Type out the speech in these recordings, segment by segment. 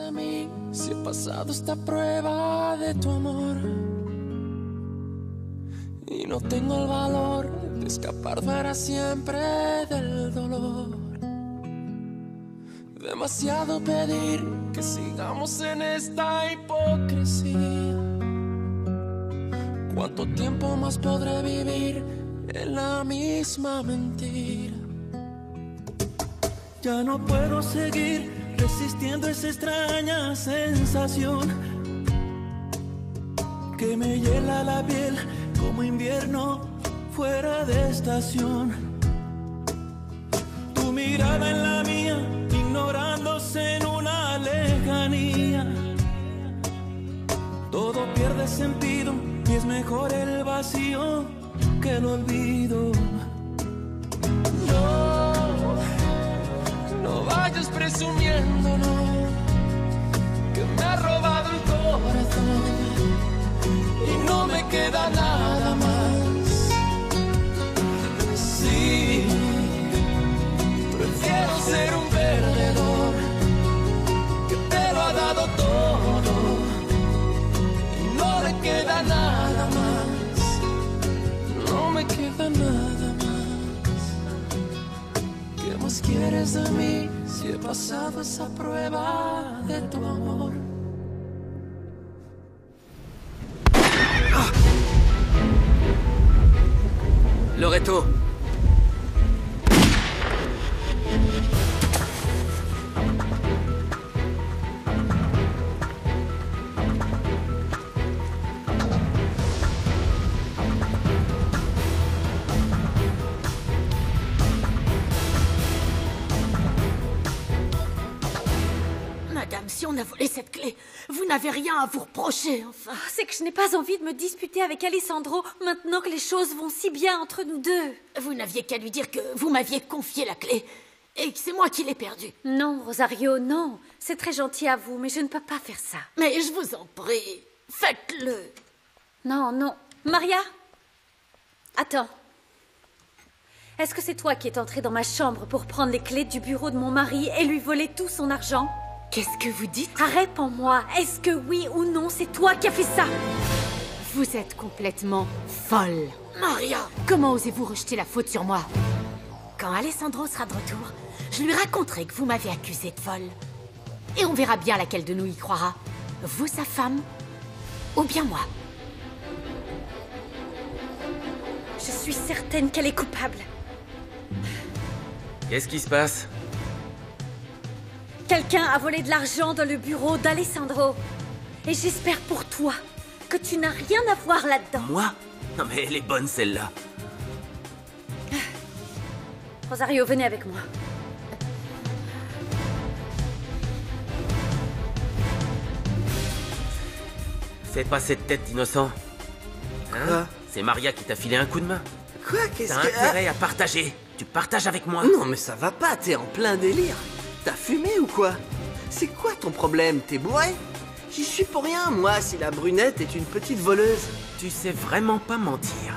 de mí si he pasado esta prueba de tu amor? Y no tengo el valor de escapar para siempre del dolor. Demasiado pedir que sigamos en esta hipocresía. ¿Cuánto tiempo más podré vivir en la misma mentira? Ya no puedo seguir resistiendo esa extraña sensación que me hiela la piel como invierno fuera de estación. Tu mirada en la mía, ignorándose en una lejanía. Todo pierde sentido y es mejor el vacío que el olvido. No vayas presumiendo, no, que me ha robado el corazón y no me queda nada más. Sí, prefiero ser un perdedor que te lo ha dado todo y no le queda nada más. No me queda nada más. ¿Qué más quieres de mí si he pasado esa prueba de tu amor? Loreto. Madame, si on a volé cette clé, vous n'avez rien à vous reprocher, enfin. Oh, c'est que je n'ai pas envie de me disputer avec Alessandro maintenant que les choses vont si bien entre nous deux. Vous n'aviez qu'à lui dire que vous m'aviez confié la clé et que c'est moi qui l'ai perdue. Non, Rosario, non. C'est très gentil à vous, mais je ne peux pas faire ça. Mais je vous en prie, faites-le. Non, non. Maria? Attends. Est-ce que c'est toi qui es entrée dans ma chambre pour prendre les clés du bureau de mon mari et lui voler tout son argent? Qu'est-ce que vous dites? Réponds-moi, est-ce que oui ou non, c'est toi qui as fait ça? Vous êtes complètement folle. Maria! Comment osez-vous rejeter la faute sur moi? Quand Alessandro sera de retour, je lui raconterai que vous m'avez accusé de vol. Et on verra bien laquelle de nous y croira. Vous, sa femme, ou bien moi. Je suis certaine qu'elle est coupable. Qu'est-ce qui se passe? Quelqu'un a volé de l'argent dans le bureau d'Alessandro. Et j'espère pour toi que tu n'as rien à voir là-dedans. Moi? Non mais elle est bonne celle-là. Rosario, venez avec moi. Fais pas cette tête d'innocent. Hein? Quoi? C'est Maria qui t'a filé un coup de main. Quoi? Qu'est-ce T'as que... intérêt à partager. Tu partages avec moi. Non mais ça va pas, t'es en plein délire. T'as fumé ou quoi? C'est quoi ton problème? T'es bourré? J'y suis pour rien, moi, si la brunette est une petite voleuse. Tu sais vraiment pas mentir.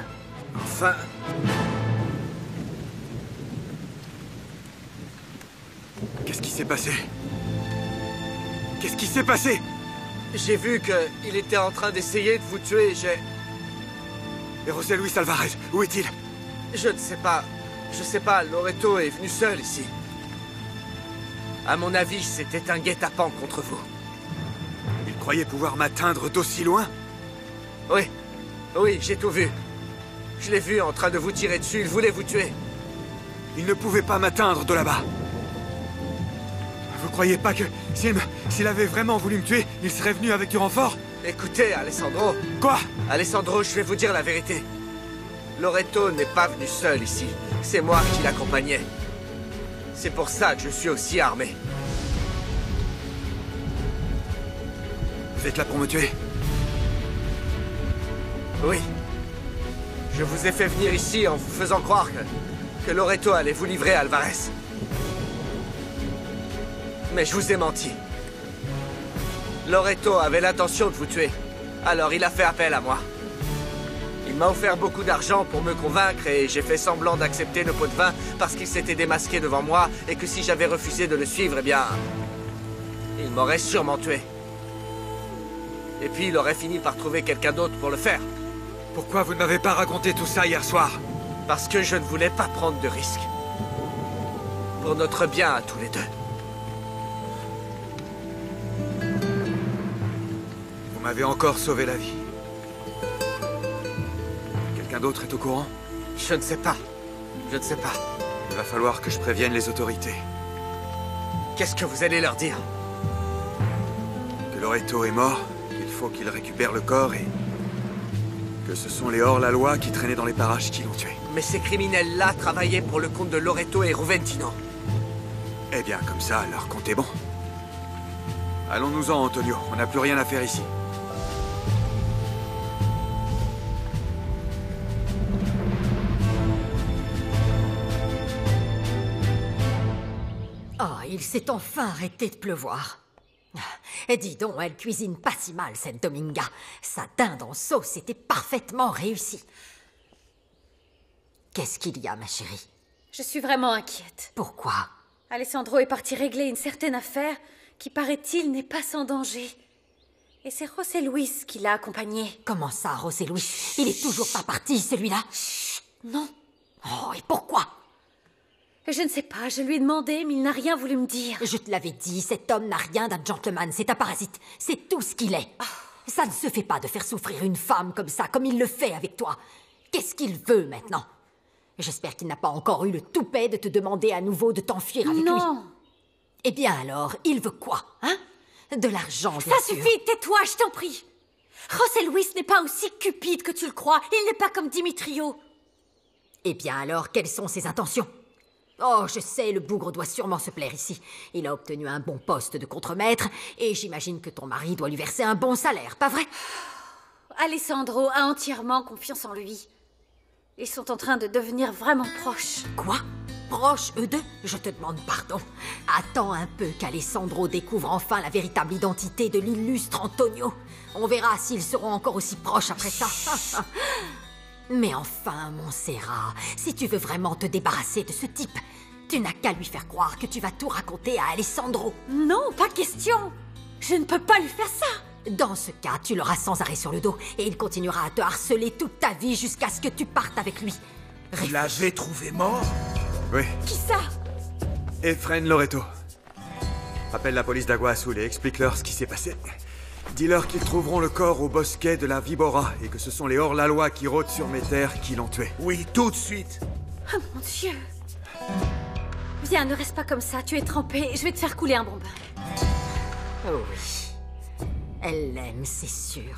Enfin... Qu'est-ce qui s'est passé? Qu'est-ce qui s'est passé? J'ai vu qu'il était en train d'essayer de vous tuer, Et José Luis Alvarez, où est-il? Je ne sais pas. Je sais pas, Loreto est venu seul ici. À mon avis, c'était un guet-apens contre vous. Il croyait pouvoir m'atteindre d'aussi loin? Oui. Oui, j'ai tout vu. Je l'ai vu en train de vous tirer dessus, il voulait vous tuer. Il ne pouvait pas m'atteindre de là-bas. Vous croyez pas que s'il avait vraiment voulu me tuer, il serait venu avec du renfort? Écoutez, Alessandro. Quoi? Alessandro, je vais vous dire la vérité. Loreto n'est pas venu seul ici. C'est moi qui l'accompagnais. C'est pour ça que je suis aussi armé. Vous êtes là pour me tuer? Oui. Je vous ai fait venir ici en vous faisant croire que Loreto allait vous livrer à Alvarez. Mais je vous ai menti. Loreto avait l'intention de vous tuer. Alors il a fait appel à moi. Il m'a offert beaucoup d'argent pour me convaincre et j'ai fait semblant d'accepter le pot de vin parce qu'il s'était démasqué devant moi et que si j'avais refusé de le suivre, eh bien... il m'aurait sûrement tué. Et puis il aurait fini par trouver quelqu'un d'autre pour le faire. Pourquoi vous ne m'avez pas raconté tout ça hier soir? Parce que je ne voulais pas prendre de risques. Pour notre bien à tous les deux. Vous m'avez encore sauvé la vie. Quelqu'un d'autre est au courant? Je ne sais pas. Je ne sais pas. Il va falloir que je prévienne les autorités. Qu'est-ce que vous allez leur dire? Que Loreto est mort, qu'il faut qu'il récupère le corps et... que ce sont les hors-la-loi qui traînaient dans les parages qui l'ont tué. Mais ces criminels-là travaillaient pour le compte de Loreto et Ruventino. Eh bien, comme ça, leur compte est bon. Allons-nous-en, Antonio. On n'a plus rien à faire ici. Oh, il s'est enfin arrêté de pleuvoir. Et dis donc, elle cuisine pas si mal, cette Dominga. Sa dinde en sauce était parfaitement réussie. Qu'est-ce qu'il y a, ma chérie? Je suis vraiment inquiète. Pourquoi? Alessandro est parti régler une certaine affaire qui, paraît-il, n'est pas sans danger. Et c'est José Luis qui l'a accompagné. Comment ça, José Luis? Il est toujours pas parti, celui-là? Non. Oh, et pourquoi? Je ne sais pas, je lui ai demandé, mais il n'a rien voulu me dire. Je te l'avais dit, cet homme n'a rien d'un gentleman, c'est un parasite. C'est tout ce qu'il est. Ça ne se fait pas de faire souffrir une femme comme ça, comme il le fait avec toi. Qu'est-ce qu'il veut maintenant? J'espère qu'il n'a pas encore eu le toupet de te demander à nouveau de t'enfuir avec lui. Non. Eh bien alors, il veut quoi, hein? De l'argent, bien sûr. Ça suffit, tais-toi, je t'en prie. José Luis n'est pas aussi cupide que tu le crois. Il n'est pas comme Dimitrio. Eh bien alors, quelles sont ses intentions? Oh, je sais, le bougre doit sûrement se plaire ici. Il a obtenu un bon poste de contremaître, et j'imagine que ton mari doit lui verser un bon salaire, pas vrai? Alessandro a entièrement confiance en lui. Ils sont en train de devenir vraiment proches. Quoi? Proches, eux deux? Je te demande pardon. Attends un peu qu'Alessandro découvre enfin la véritable identité de l'illustre Antonio. On verra s'ils seront encore aussi proches après ça. Mais enfin, Montserrat, si tu veux vraiment te débarrasser de ce type, tu n'as qu'à lui faire croire que tu vas tout raconter à Alessandro. Non, pas question. Je ne peux pas lui faire ça. Dans ce cas, tu l'auras sans arrêt sur le dos et il continuera à te harceler toute ta vie jusqu'à ce que tu partes avec lui. Vous l'avez trouvé mort? Oui. Qui ça? Efren Loreto. Appelle la police d'Agua Azul et explique-leur ce qui s'est passé. Dis-leur qu'ils trouveront le corps au bosquet de la Vibora et que ce sont les hors-la-loi qui rôdent sur mes terres qui l'ont tué. Oui, tout de suite. Oh mon Dieu. Viens, ne reste pas comme ça, tu es trempé. Je vais te faire couler un bon bain. Oh oui. Elle l'aime, c'est sûr.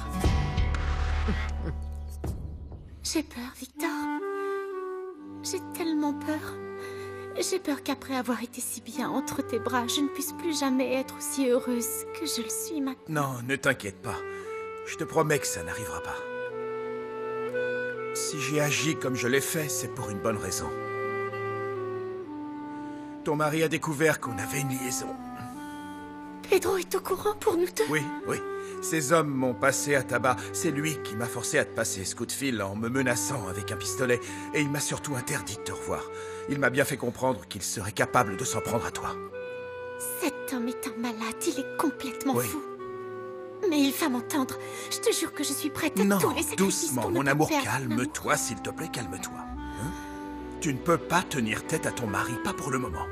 J'ai peur, Victor. J'ai tellement peur. J'ai peur qu'après avoir été si bien entre tes bras, je ne puisse plus jamais être aussi heureuse que je le suis maintenant. Non, ne t'inquiète pas. Je te promets que ça n'arrivera pas. Si j'ai agi comme je l'ai fait, c'est pour une bonne raison. Ton mari a découvert qu'on avait une liaison. Pedro est au courant pour nous deux? Oui, oui. Ces hommes m'ont passé à tabac. C'est lui qui m'a forcé à te passer ce coup de fil en me menaçant avec un pistolet. Et il m'a surtout interdit de te revoir. Il m'a bien fait comprendre qu'il serait capable de s'en prendre à toi. Cet homme est un malade, il est complètement Oui. fou. Mais il va m'entendre. Je te jure que je suis prête à Non, tous les sacrifices doucement, pour ne mon pas amour, perdre mon calme-toi, s'il te plaît, calme-toi. Hein? Tu ne peux pas tenir tête à ton mari, pas pour le moment.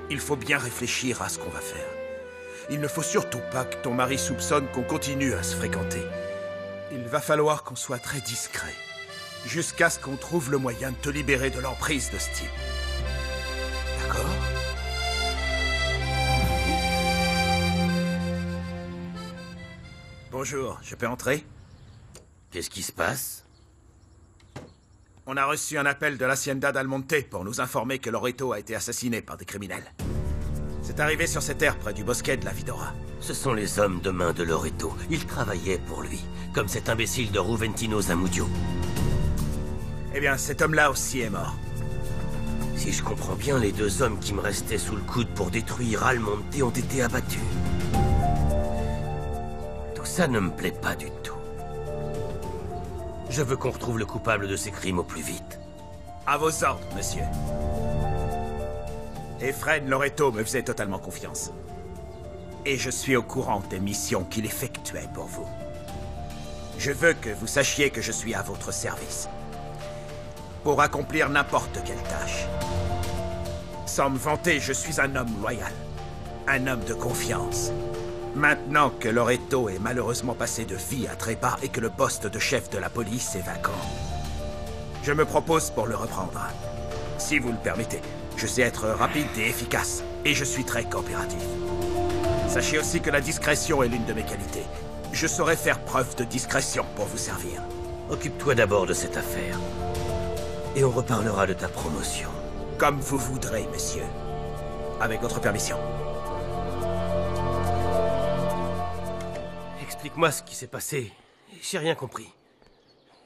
Il faut bien réfléchir à ce qu'on va faire. Il ne faut surtout pas que ton mari soupçonne qu'on continue à se fréquenter. Il va falloir qu'on soit très discret, jusqu'à ce qu'on trouve le moyen de te libérer de l'emprise de ce type. D'accord? Bonjour, je peux entrer? Qu'est-ce qui se passe? On a reçu un appel de l'Hacienda d'Almonte pour nous informer que Loreto a été assassiné par des criminels. C'est arrivé sur cette terre près du bosquet de la Vidora. Ce sont les hommes de main de Loreto. Ils travaillaient pour lui, comme cet imbécile de Ruventino Zamudio. Eh bien, cet homme-là aussi est mort. Si je comprends bien, les deux hommes qui me restaient sous le coude pour détruire Almonte ont été abattus. Tout ça ne me plaît pas du tout. Je veux qu'on retrouve le coupable de ces crimes au plus vite. À vos ordres, monsieur. Efren Loreto me faisait totalement confiance. Et je suis au courant des missions qu'il effectuait pour vous. Je veux que vous sachiez que je suis à votre service. Pour accomplir n'importe quelle tâche. Sans me vanter, je suis un homme loyal. Un homme de confiance. Maintenant que Loreto est malheureusement passé de vie à trépas et que le poste de chef de la police est vacant, je me propose pour le reprendre. Si vous le permettez, je sais être rapide et efficace, et je suis très coopératif. Sachez aussi que la discrétion est l'une de mes qualités. Je saurai faire preuve de discrétion pour vous servir. Occupe-toi d'abord de cette affaire. Et on reparlera de ta promotion. Comme vous voudrez, monsieur. Avec votre permission. Explique-moi ce qui s'est passé. J'ai rien compris.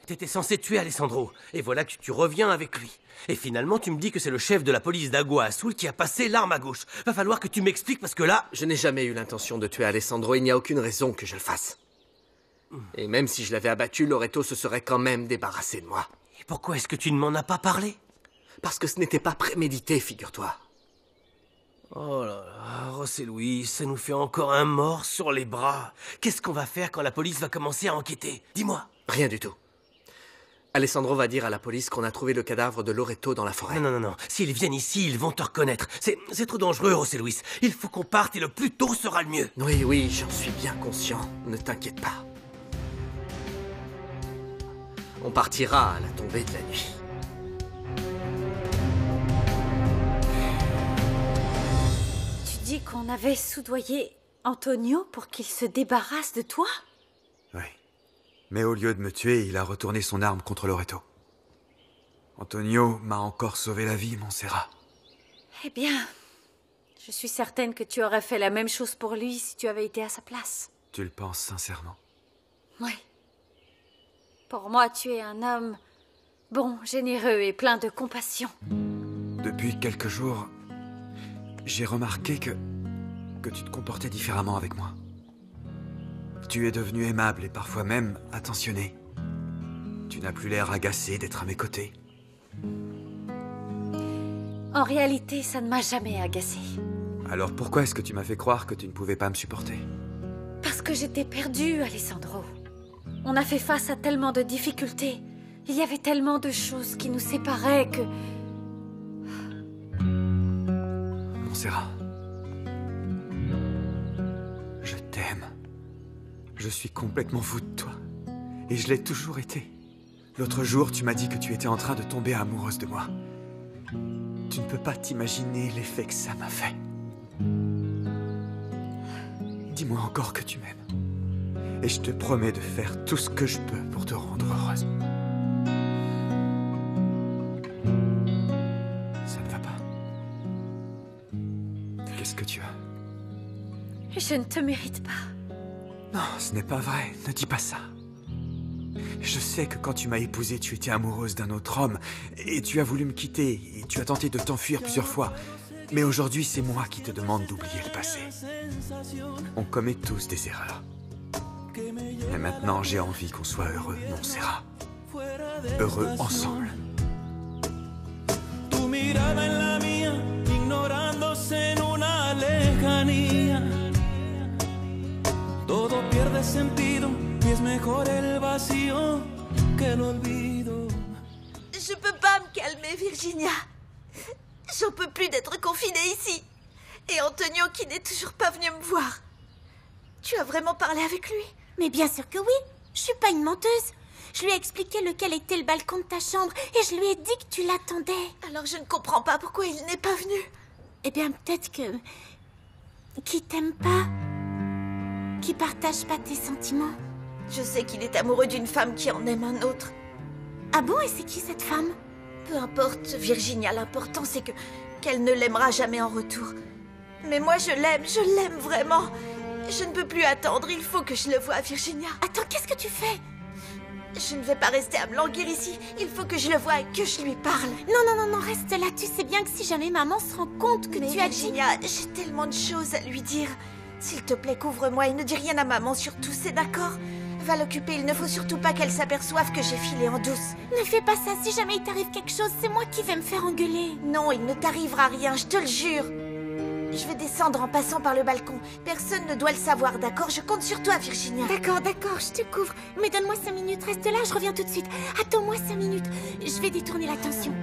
T'étais censé tuer Alessandro, et voilà que tu reviens avec lui. Et finalement, tu me dis que c'est le chef de la police d'Agua Azul qui a passé l'arme à gauche. Va falloir que tu m'expliques parce que là... Je n'ai jamais eu l'intention de tuer Alessandro, il n'y a aucune raison que je le fasse. Et même si je l'avais abattu, Loreto se serait quand même débarrassé de moi. Et pourquoi est-ce que tu ne m'en as pas parlé? Parce que ce n'était pas prémédité, figure-toi. Oh là là, José Luis, ça nous fait encore un mort sur les bras. Qu'est-ce qu'on va faire quand la police va commencer à enquêter? Dis-moi. Rien du tout. Alessandro va dire à la police qu'on a trouvé le cadavre de Loreto dans la forêt. Non. S'ils viennent ici, ils vont te reconnaître. C'est trop dangereux, José Luis. Il faut qu'on parte et le plus tôt sera le mieux. Oui, j'en suis bien conscient. Ne t'inquiète pas. On partira à la tombée de la nuit. Tu dis qu'on avait soudoyé Antonio pour qu'il se débarrasse de toi? Oui. Mais au lieu de me tuer, il a retourné son arme contre Loreto. Antonio m'a encore sauvé la vie, Montserrat. Eh bien, je suis certaine que tu aurais fait la même chose pour lui si tu avais été à sa place. Tu le penses sincèrement? Oui. Pour moi, tu es un homme bon, généreux et plein de compassion. Depuis quelques jours, j'ai remarqué que tu te comportais différemment avec moi. Tu es devenu aimable et parfois même attentionné. Tu n'as plus l'air agacé d'être à mes côtés. En réalité, ça ne m'a jamais agacée. Alors pourquoi est-ce que tu m'as fait croire que tu ne pouvais pas me supporter? Parce que j'étais perdue, Alessandro. On a fait face à tellement de difficultés. Il y avait tellement de choses qui nous séparaient que... Montserrat. Je t'aime. Je suis complètement fou de toi. Et je l'ai toujours été. L'autre jour, tu m'as dit que tu étais en train de tomber amoureuse de moi. Tu ne peux pas t'imaginer l'effet que ça m'a fait. Dis-moi encore que tu m'aimes. Et je te promets de faire tout ce que je peux pour te rendre heureuse. Ça ne va pas? Qu'est-ce que tu as? Je ne te mérite pas. Non, ce n'est pas vrai. Ne dis pas ça. Je sais que quand tu m'as épousée, tu étais amoureuse d'un autre homme. Et tu as voulu me quitter. Et tu as tenté de t'enfuir plusieurs fois. Mais aujourd'hui, c'est moi qui te demande d'oublier le passé. On commet tous des erreurs. Et maintenant, j'ai envie qu'on soit heureux, Montserrat. Heureux ensemble. Tu mirada en la mía, ignorándose en una lejanía. Todo pierde sentido y es mejor el vacío que el olvido. Je peux pas me calmer, Virginia. J'en peux plus d'être confinée ici. Et Antonio qui n'est toujours pas venu me voir. Tu as vraiment parlé avec lui? Mais bien sûr que oui. Je suis pas une menteuse. Je lui ai expliqué lequel était le balcon de ta chambre et je lui ai dit que tu l'attendais. Alors je ne comprends pas pourquoi il n'est pas venu. Eh bien, peut-être que... qu'il t'aime pas. Qu'il partage pas tes sentiments. Je sais qu'il est amoureux d'une femme qui en aime un autre. Ah bon? Et c'est qui cette femme? Peu importe, Virginia, l'important c'est qu'elle ne l'aimera jamais en retour. Mais moi je l'aime vraiment. Je ne peux plus attendre, il faut que je le voie, Virginia. Attends, qu'est-ce que tu fais? Je ne vais pas rester à me languir ici. Il faut que je le voie et que je lui parle. Non, reste là. Tu sais bien que si jamais maman se rend compte que tu as dit... Virginia, j'ai tellement de choses à lui dire. S'il te plaît, couvre-moi et ne dis rien à maman surtout, c'est d'accord? Va l'occuper, il ne faut surtout pas qu'elle s'aperçoive que j'ai filé en douce. Ne fais pas ça, si jamais il t'arrive quelque chose, c'est moi qui vais me faire engueuler. Non, il ne t'arrivera rien, je te le jure. Je vais descendre en passant par le balcon. Personne ne doit le savoir, d'accord? Je compte sur toi, Virginia. D'accord, je te couvre. Mais donne-moi 5 minutes, reste là, je reviens tout de suite. Attends-moi 5 minutes, je vais détourner l'attention.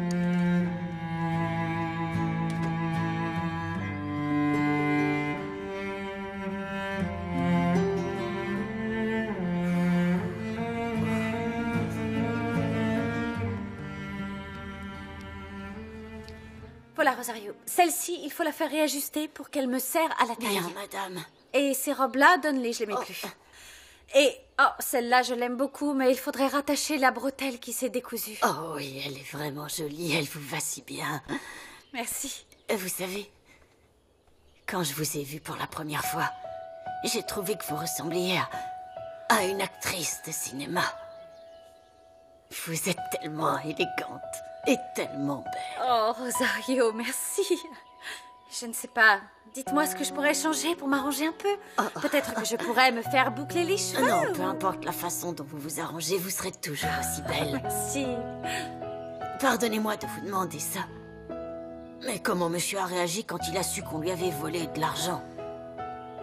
Voilà, Rosario. Celle-ci, il faut la faire réajuster pour qu'elle me serre à la taille. Bien, madame. Et ces robes-là, donne-les, je les mets plus. Et, celle-là, je l'aime beaucoup, mais il faudrait rattacher la bretelle qui s'est décousue. Oh oui, elle est vraiment jolie, elle vous va si bien. Merci. Vous savez, quand je vous ai vu pour la première fois, j'ai trouvé que vous ressembliez à une actrice de cinéma. Vous êtes tellement élégante et tellement belle. Oh, Rosario, merci. Je ne sais pas. Dites-moi ce que je pourrais changer pour m'arranger un peu. Peut-être que je pourrais me faire boucler les cheveux. Non, peu importe la façon dont vous vous arrangez, vous serez toujours aussi belle. Merci. Pardonnez-moi de vous demander ça. Mais comment monsieur a réagi quand il a su qu'on lui avait volé de l'argent?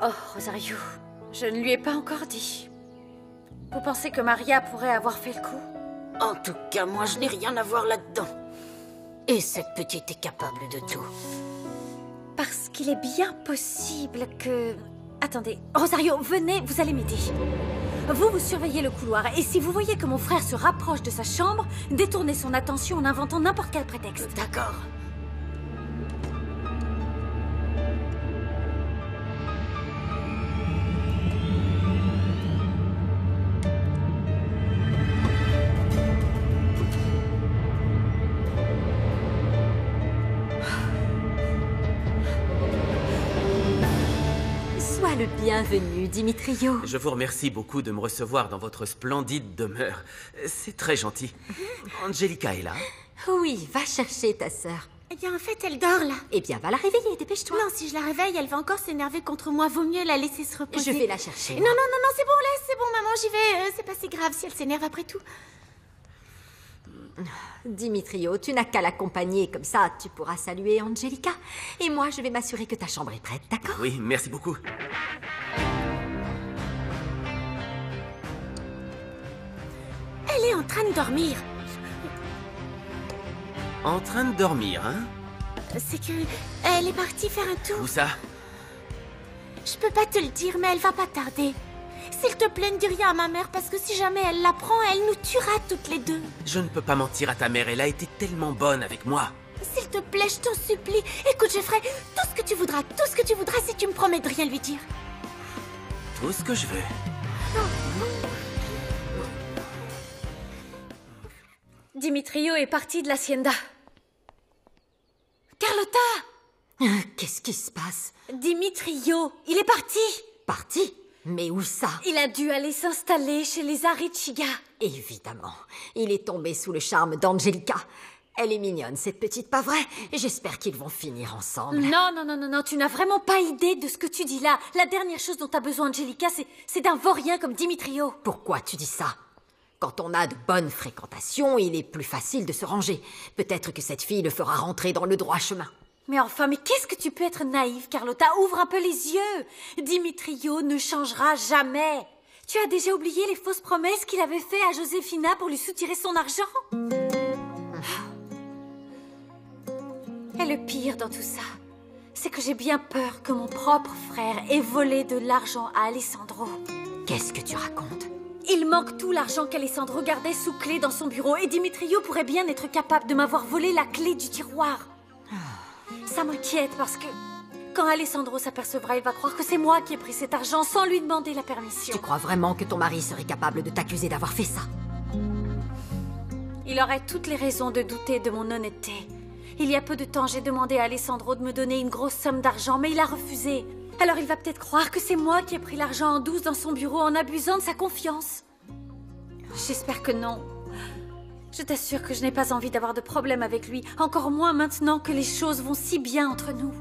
Oh, Rosario, je ne lui ai pas encore dit. Vous pensez que Maria pourrait avoir fait le coup? En tout cas, moi, je n'ai rien à voir là-dedans. Et cette petite est capable de tout. Parce qu'il est bien possible que... Attendez, Rosario, venez, vous allez m'aider. Vous surveillez le couloir, et si vous voyez que mon frère se rapproche de sa chambre, détournez son attention en inventant n'importe quel prétexte. D'accord. Le bienvenu, Dimitrio. Je vous remercie beaucoup de me recevoir dans votre splendide demeure. C'est très gentil. Angelica est là? Oui, va chercher ta sœur. Eh bien, en fait, elle dort, là. Eh bien, va la réveiller, dépêche-toi. Non, si je la réveille, elle va encore s'énerver contre moi. Vaut mieux la laisser se reposer. Je vais la chercher. Non, c'est bon, laisse, c'est bon, maman, j'y vais. C'est pas si grave si elle s'énerve après tout. Dimitrio, tu n'as qu'à l'accompagner, comme ça tu pourras saluer Angelica. Et moi, je vais m'assurer que ta chambre est prête, d'accord? Oui, merci beaucoup. Elle est en train de dormir. En train de dormir, hein? C'est que... elle est partie faire un tour. Où ça? Je peux pas te le dire, mais elle va pas tarder. S'il te plaît, ne dis rien à ma mère, parce que si jamais elle l'apprend, elle nous tuera toutes les deux. Je ne peux pas mentir à ta mère, elle a été tellement bonne avec moi. S'il te plaît, je t'en supplie. Écoute, je ferai tout ce que tu voudras si tu me promets de rien lui dire. Tout ce que je veux. Dimitrio est parti de l'hacienda. Carlotta! Qu'est-ce qui se passe? Dimitrio, il est parti! Parti? Mais où ça? Il a dû aller s'installer chez les Arechiga. Évidemment. Il est tombé sous le charme d'Angelica. Elle est mignonne, cette petite, pas vrai? J'espère qu'ils vont finir ensemble. Non, tu n'as vraiment pas idée de ce que tu dis là. La dernière chose dont t'as besoin, Angelica, c'est d'un vaurien comme Dimitrio. Pourquoi tu dis ça? Quand on a de bonnes fréquentations, il est plus facile de se ranger. Peut-être que cette fille le fera rentrer dans le droit chemin. Mais enfin, mais qu'est-ce que tu peux être naïve, Carlotta? Ouvre un peu les yeux. Dimitrio ne changera jamais. Tu as déjà oublié les fausses promesses qu'il avait faites à Josefina pour lui soutirer son argent? Et le pire dans tout ça, c'est que j'ai bien peur que mon propre frère ait volé de l'argent à Alessandro. Qu'est-ce que tu racontes? Il manque tout l'argent qu'Alessandro gardait sous clé dans son bureau et Dimitrio pourrait bien être capable de m'avoir volé la clé du tiroir. Ça m'inquiète parce que quand Alessandro s'apercevra, il va croire que c'est moi qui ai pris cet argent sans lui demander la permission. Tu crois vraiment que ton mari serait capable de t'accuser d'avoir fait ça? Il aurait toutes les raisons de douter de mon honnêteté. Il y a peu de temps, j'ai demandé à Alessandro de me donner une grosse somme d'argent, mais il a refusé. Alors il va peut-être croire que c'est moi qui ai pris l'argent en douce dans son bureau en abusant de sa confiance. J'espère que non. Je t'assure que je n'ai pas envie d'avoir de problème avec lui, encore moins maintenant que les choses vont si bien entre nous.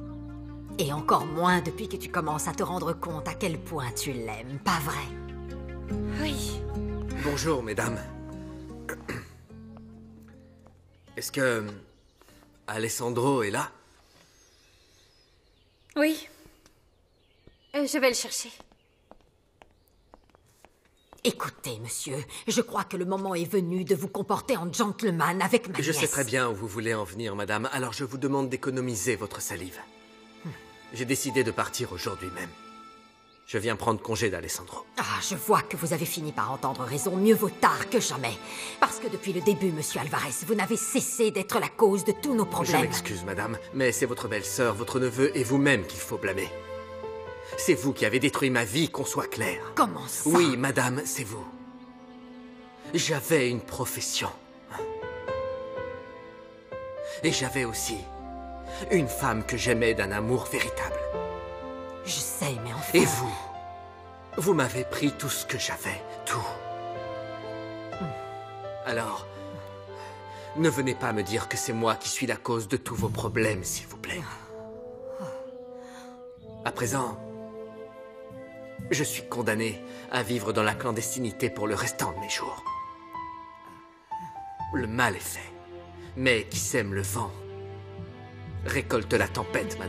Et encore moins depuis que tu commences à te rendre compte à quel point tu l'aimes, pas vrai? Oui. Bonjour, mesdames. Est-ce que... Alessandro est là? Oui. Je vais le chercher. Écoutez, monsieur, je crois que le moment est venu de vous comporter en gentleman avec ma Je nièce. sais très bien où vous voulez en venir, madame, alors je vous demande d'économiser votre salive. J'ai décidé de partir aujourd'hui même. Je viens prendre congé d'Alessandro. Ah, je vois que vous avez fini par entendre raison. Mieux vaut tard que jamais. Parce que depuis le début, monsieur Alvarez, vous n'avez cessé d'être la cause de tous nos Je problèmes. m'excuse, madame, mais c'est votre belle-sœur, votre neveu et vous-même qu'il faut blâmer. C'est vous qui avez détruit ma vie, qu'on soit clair. Comment ça? Oui, madame, c'est vous. J'avais une profession. Et j'avais aussi une femme que j'aimais d'un amour véritable. Je sais, mais enfin... Et vous m'avez pris tout ce que j'avais, tout. Alors, ne venez pas me dire que c'est moi qui suis la cause de tous vos problèmes, s'il vous plaît. À présent, je suis condamné à vivre dans la clandestinité pour le restant de mes jours. Le mal est fait, mais qui sème le vent récolte la tempête, madame.